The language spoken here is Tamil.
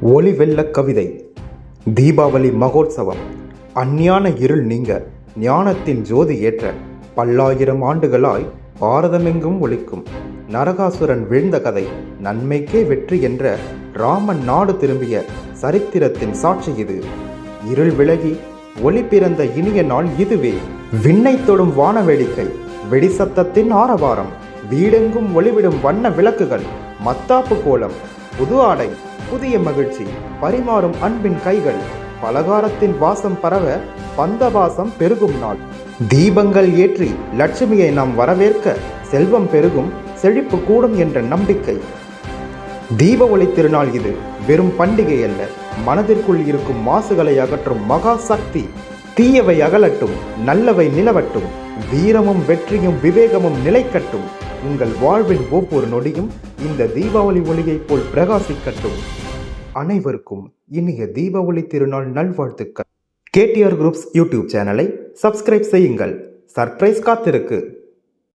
ஒளி வெள்ள கவிதை. தீபாவளி மகோத்சவம். அஞ்ஞான இருள் நீங்க ஞானத்தின் ஜோதி ஏற்ற பல்லாயிரம் ஆண்டுகளாய் பாரதமெங்கும் ஒலிக்கும் நரகாசுரன் வீழ்ந்த கதை நன்மைக்கே வெற்றி என்ற ராமன் நாடு திரும்பிய சரித்திரத்தின் சாட்சி இது. இருள் விலகி ஒளி பிறந்த இனிய நாள் இதுவே. விண்ணை தொடும் வான வேடிக்கை, வெடி சத்தத்தின் ஆரவாரம், வீடெங்கும் ஒளிவிடும் வண்ண விளக்குகள், மத்தாப்பு கோலம், புது ஆடை, புதிய மகிழ்ச்சி, பரிமாறும் அன்பின் கைகள், பலகாரத்தின் வாசம் பரவ பந்தவாசம் பெருகும் நாள். தீபங்கள் ஏற்றி லட்சுமியை நாம் வரவேற்க செல்வம் பெருகும், செழிப்பு கூடும் என்ற நம்பிக்கை. தீப ஒளி திருநாள் இது வெறும் பண்டிகை அல்ல, மனதிற்குள் இருக்கும் மாசுகளை அகற்றும் மகா சக்தி. தீயவை அகலட்டும், நல்லவை நிலவட்டும், வீரமும் வெற்றியும் விவேகமும் நிலைக்கட்டும். உங்கள் வாழ்வின் ஒவ்வொரு நொடியும் இந்த தீபாவளி ஒளியைப் போல் பிரகாசிக்கட்டும். அனைவருக்கும் இனிய தீபாவளி திருநாள் நல்வாழ்த்துக்கள். கேடிஆர் குரூப்ஸ் யூடியூப் சேனலை சப்ஸ்கிரைப் செய்யுங்கள். சர்ப்ரைஸ் காத்திருக்கு.